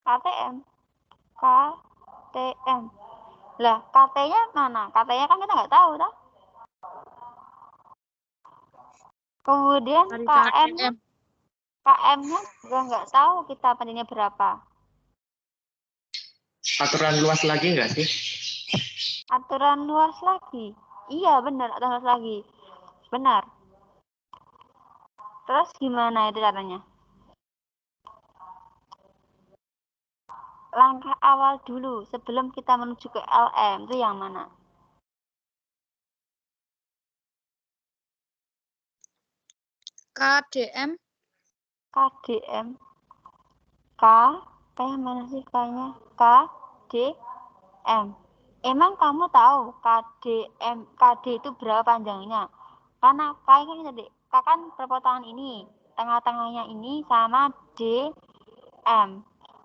KTM. KTM. Lah, KT-nya mana? KT-nya kan kita nggak tahu, toh? Kemudian Cari KM-nya, KTM. KM-nya juga nggak tahu kita panjangnya berapa. Aturan luas lagi nggak sih? Aturan luas lagi. Iya, benar, aturan luas lagi. Benar. Terus gimana itu caranya? Langkah awal dulu sebelum kita menuju ke LM itu yang mana? KDM. KDM. Kayak mana sih kayaknya? KDM. Emang kamu tahu KD itu berapa panjangnya? Karena kayaknya tadi, kan perpotongan ini, tengah-tengahnya ini sama DM.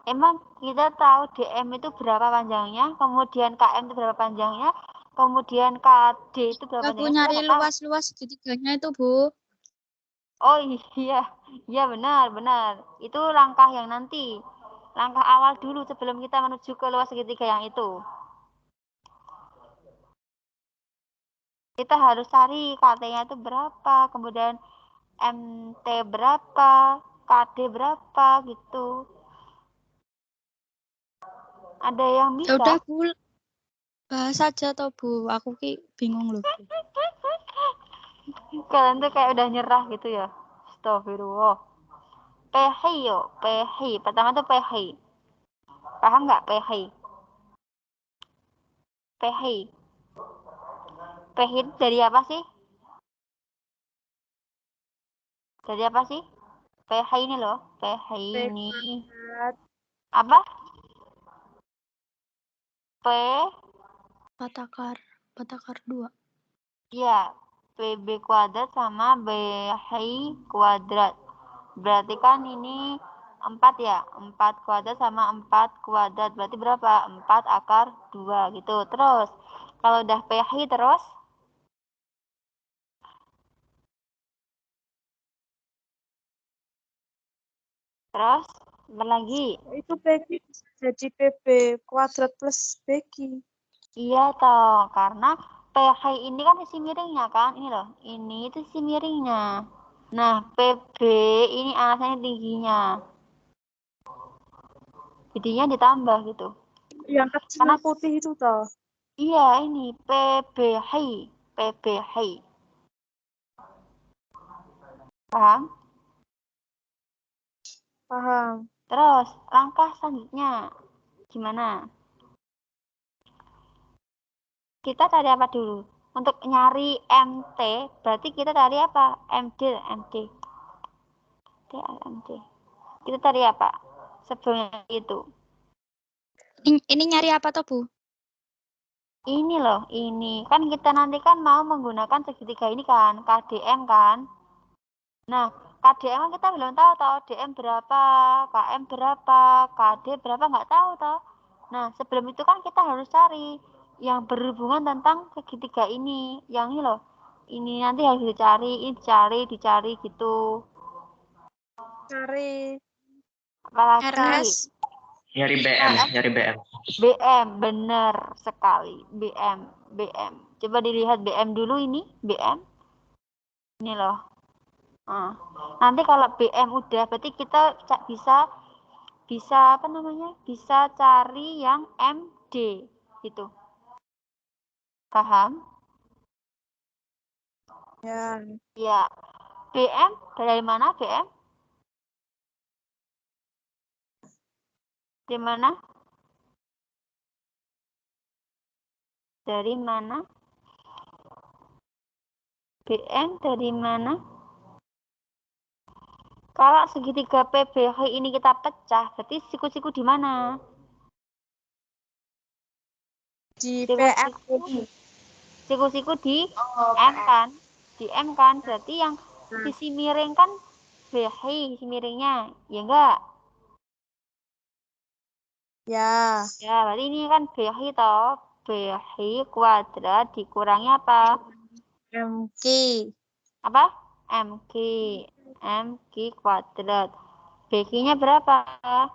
Emang kita tahu DM itu berapa panjangnya, kemudian KM itu berapa panjangnya, kemudian KD itu berapa Aku panjangnya? nyari luas-luas segitiganya itu, Bu. Oh iya, iya benar. Itu langkah yang nanti. Langkah awal dulu sebelum kita menuju ke luas segitiga yang itu. Kita harus cari KT-nya itu berapa, kemudian MT berapa, KD berapa gitu. Ada yang bisa? Ya udah, Bu. Bahas aja toh, Bu. Aku bingung loh. Kalian tuh kayak udah nyerah gitu ya. Astagfirullah. PHI yo, PHI. Pertama tuh PHI. Paham nggak PHI? PHI. PHI itu dari apa sih? Dari apa sih? PHI ini loh. PHI ini. Apa? Patakar 2. Iya. PB kuadrat sama BHI kuadrat. Berarti kan ini 4 ya. 4 kuadrat sama 4 kuadrat. Berarti berapa? 4 akar 2 gitu. Terus, kalau udah PHI terus, apa lagi? Itu PQ bisa jadi PB kuadrat plus PQ. Iya toh, karena PHI ini kan sisi miringnya kan. Ini loh, ini itu sisi miringnya. Nah, PB ini alasannya tingginya. Jadinya ditambah gitu. Yang kecil Karena putih itu toh. iya ini PBHI. Paham? Paham. Terus, langkah selanjutnya gimana? Kita cari apa dulu? Untuk nyari MT, berarti kita cari apa? MD. Kita cari apa? Sebelumnya itu. Ini nyari apa toh, Bu? Ini loh, ini. Kan kita nanti kan mau menggunakan segitiga ini kan, KDM kan. Nah, KDM kan kita belum tahu toh, DM berapa, KM berapa, KD berapa, nggak tahu toh. Nah, sebelum itu kan kita harus cari yang berhubungan tentang segitiga ini. Yang ini loh, ini nanti harus dicari, ini dicari gitu. Cari Apalagi? RS. Nyari BM. BM, benar sekali. BM. Coba dilihat BM dulu ini, BM. Ini loh. Nah, nanti kalau BM udah, berarti kita bisa apa namanya? Bisa cari yang MD gitu. Paham? ya. Ya. BM dari mana BM? Dari mana? Dari mana? BM dari mana? Kalau segitiga PBH ini kita pecah, berarti siku-siku di mana? Di PM. Siku-siku di M kan? Di M kan? Berarti yang sisi miring kan BH, sisi miringnya. Ya enggak? Ya. Ya, berarti ini kan BI toh. BI kuadrat dikurangi apa? MQ. Apa? MQ. MQ kuadrat. BQ-nya berapa?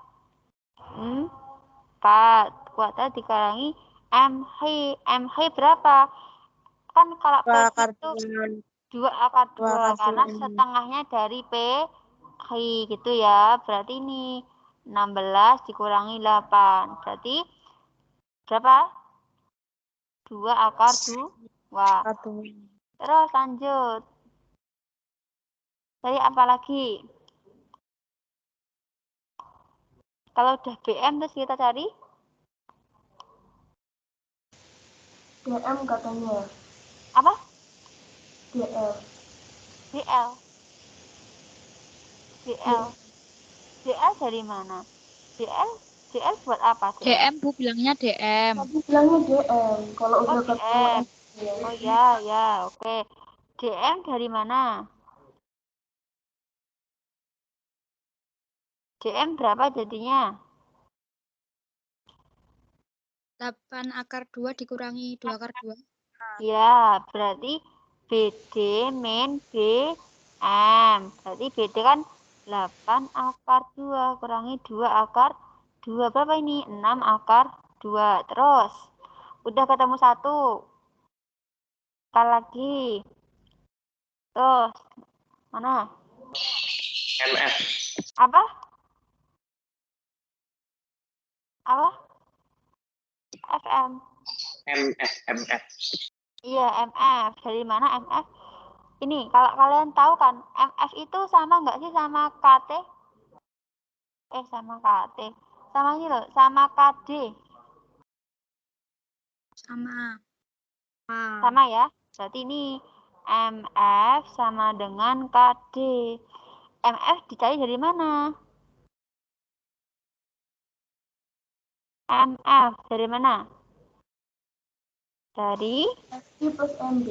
4. Kuadrat dikurangi MH. MH berapa? Kan kalau Dua PQ akar itu dua. 2 akar 2 Dua akar karena dua. setengahnya dari PQ gitu ya. Berarti ini 16 dikurangi 8. Berarti berapa? 2 akar 2. Terus lanjut. Tadi apa lagi? Kalau udah BM terus kita cari DM katanya. apa? DL. DL. DL. DL dari mana? DL buat apa? DM Bu bilangnya DM. Tadi bilangnya DM. Kalau Oh, udah ketemu DM. ya. Oh ya, oke. DM dari mana? DM berapa jadinya? 8 akar 2 dikurangi 2 akar 2. Ya, berarti BD min BM. Berarti BD kan 8 akar 2 kurangi 2 akar 2. Berapa ini? 6 akar 2. Terus, udah ketemu 1. Sekali lagi. Terus, mana? MF. Apa? Apa? FM. MF. Iya, MF. Dari mana MF? Ini, kalau kalian tahu kan, MF itu sama nggak sih sama KT? Sama KT. Sama ini loh, sama KD. Sama. Sama ya. Berarti ini MF sama dengan KD. MF dicari dari mana? MF dari mana? Dari FG plus MB.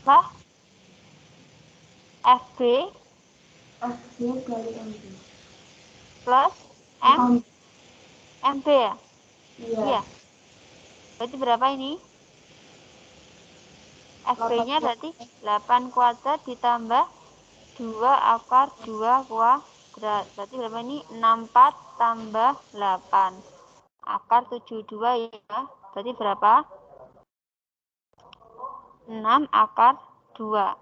apa? FB FG kali MB. plus MB ya? Iya. Berarti berapa ini? FB-nya berarti 8 kuadrat ditambah 2 akar 2 kuadrat. Berarti berapa ini? 64 tambah 8. Akar 72 ya. Berarti berapa? 6 akar 2.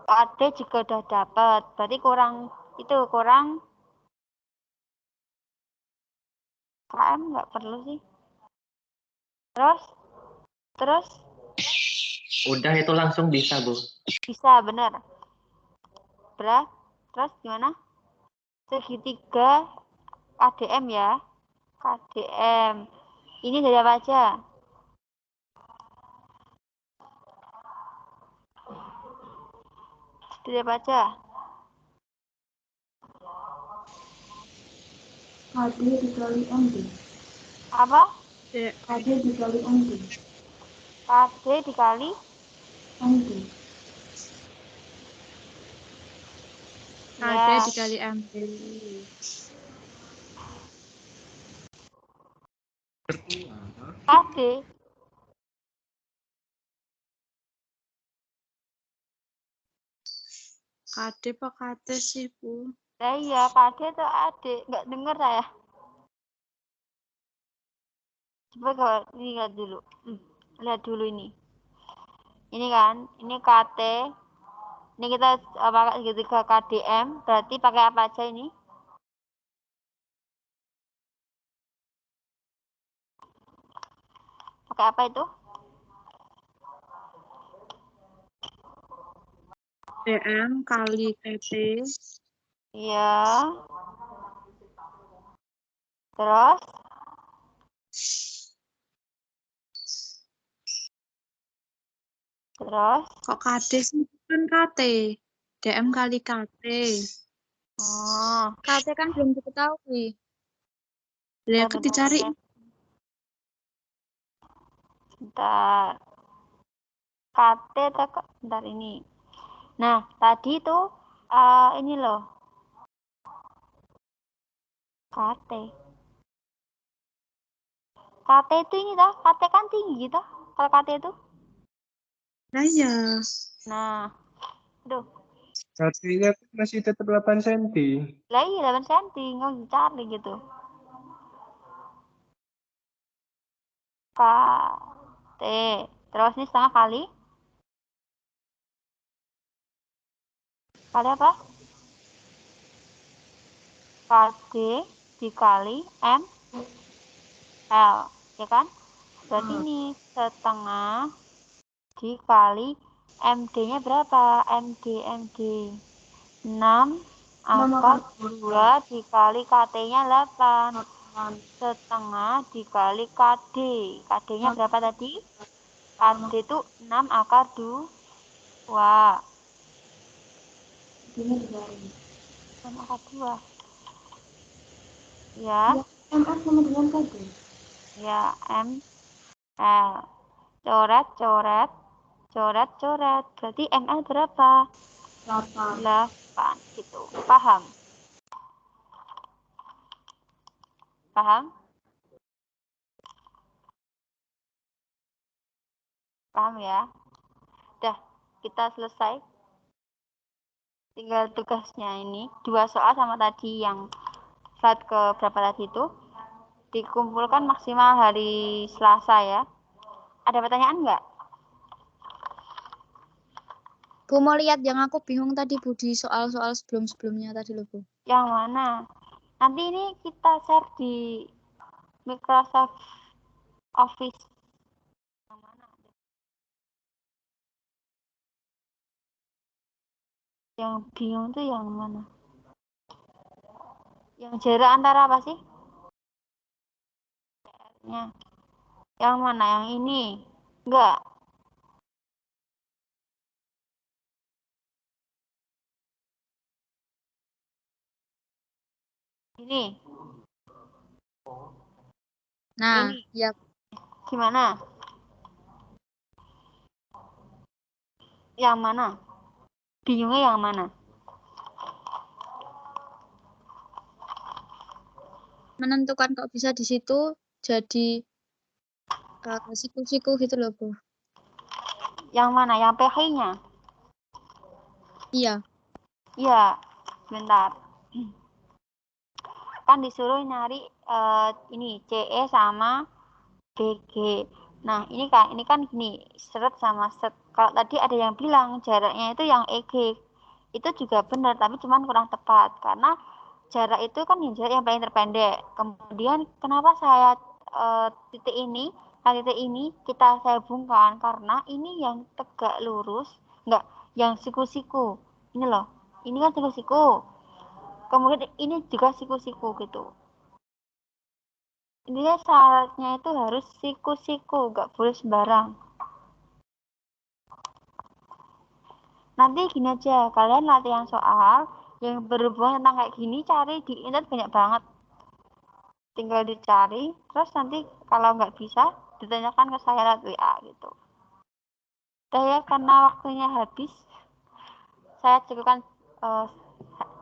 KD juga udah dapat. Berarti kurang KM nggak perlu sih. Terus Udah itu langsung bisa, Bu. bisa bener. Terus gimana? Segitiga KDM ya. KDM. Ini dari apa aja? Dari apa aja? KD dikali MB. Apa? KD dikali MB. KD dikali MB. KD ya. dikali MB. KD. KD apa KT sih, Bu? Nah, iya, KD itu adik. Nggak dengar saya. Coba kalau ini lihat dulu. Lihat dulu ini. Ini kan, ini KT. Ini kita pakai segitiga KDM. Berarti pakai apa aja ini? Pakai apa itu? DM kali KT. Iya. Terus? Kok KD sih? Kan KT. DM kali KT. Oh. KT kan belum diketahui. Lihat ke dicari. Bentar. KT bentar ini. Nah, tadi tuh ini loh. KT. KT itu ini toh, KT kan tinggi toh. Kalau KT itu. Nah iya. Nah, aduh. Artinya masih tetap 8 cm. Lah iya 8 cm, nggak dicari gitu. KT. Terus ini setengah kali. Kali apa? KD dikali M L, ya kan? Berarti ini setengah dikali MD-nya berapa? MD 6 akar 2 dikali KT-nya 8. Setengah dikali KD. KD-nya berapa tadi? KD itu 6 akar 2. 6 akar 2. Ya. MR sama dengan KD. Ya, M L. Coret, coret, coret, coret. Berarti ML berapa? 8 gitu. Paham? Paham? Paham ya? Udah, kita selesai. Tinggal tugasnya ini. 2 soal sama tadi yang slide ke berapa tadi itu. Dikumpulkan maksimal hari Selasa ya. Ada pertanyaan nggak? Bu mau lihat yang aku bingung tadi Bu di soal-soal sebelum-sebelumnya tadi loh Bu. Yang mana? Nanti ini kita share di Microsoft Office. Yang mana? Yang bingung tuh yang mana? Yang jarak antara apa sih? Yang mana? Yang ini? Enggak. Ini. Nah, Ini. ya Gimana? Yang mana? Bingungnya yang mana? menentukan kok bisa di situ jadi siku-siku gitu loh Bu. Yang mana? Yang PH-nya? Iya. Iya. Bentar. Kan disuruh nyari ini CE sama BG. Nah, ini kan gini, seret sama set. Kalau tadi ada yang bilang jaraknya itu yang EG. Itu juga benar, tapi cuman kurang tepat karena jarak itu kan jarak yang paling terpendek. Kemudian kenapa saya titik ini saya hubungkan karena ini yang tegak lurus, enggak, yang siku-siku. Ini loh. Ini kan siku-siku. Kemudian ini juga siku-siku gitu. Intinya syaratnya itu harus siku-siku, nggak boleh sembarang. Nanti gini aja, kalian latihan soal yang berhubungan tentang kayak gini, cari di internet banyak banget. Tinggal dicari, terus nanti kalau nggak bisa, ditanyakan ke saya lewat WA gitu. Udah ya, karena waktunya habis, saya cukupkan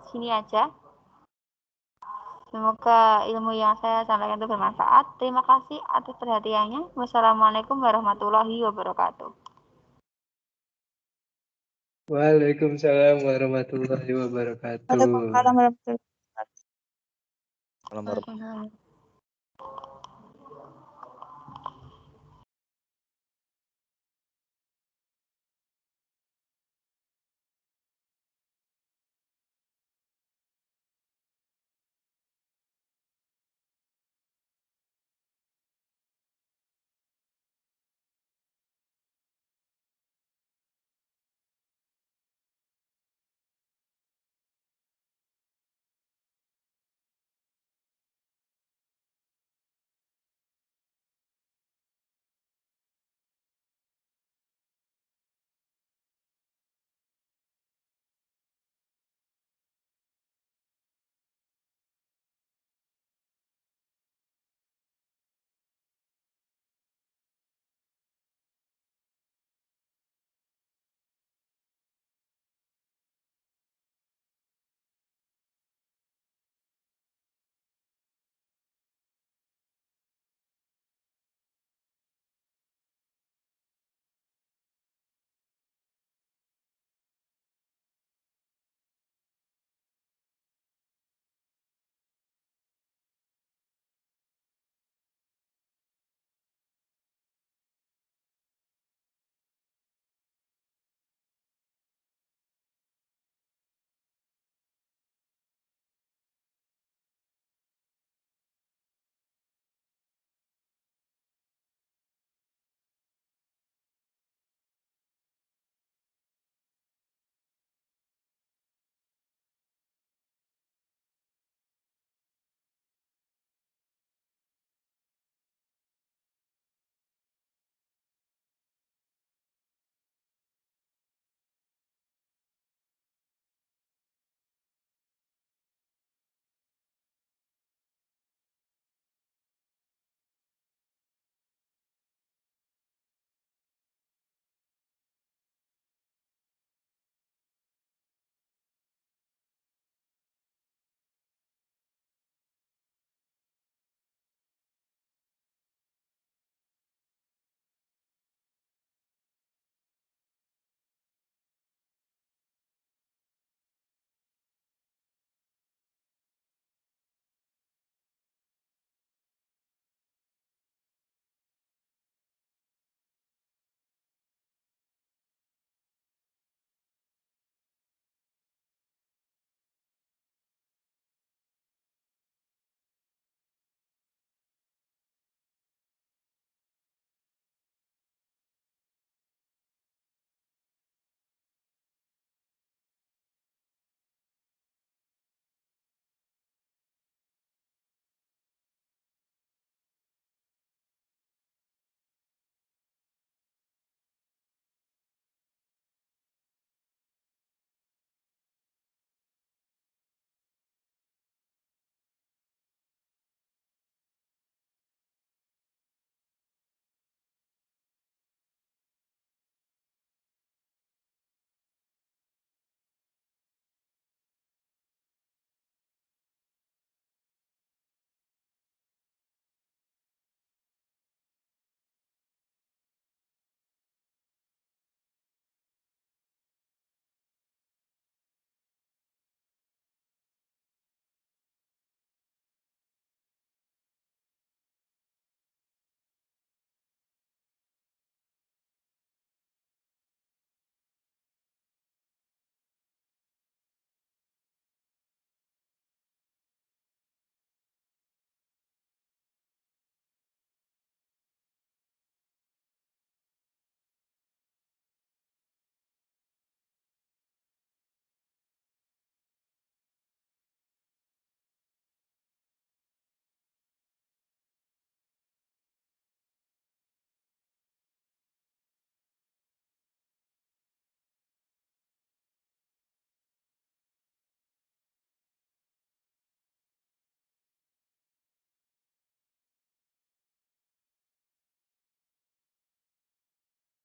sini aja. Semoga ilmu yang saya sampaikan itu bermanfaat. Terima kasih atas perhatiannya. Wassalamualaikum warahmatullahi wabarakatuh. Waalaikumsalam warahmatullahi wabarakatuh. Waalaikumsalam warahmatullahi wabarakatuh. Salam warahmatullahi wabarakatuh.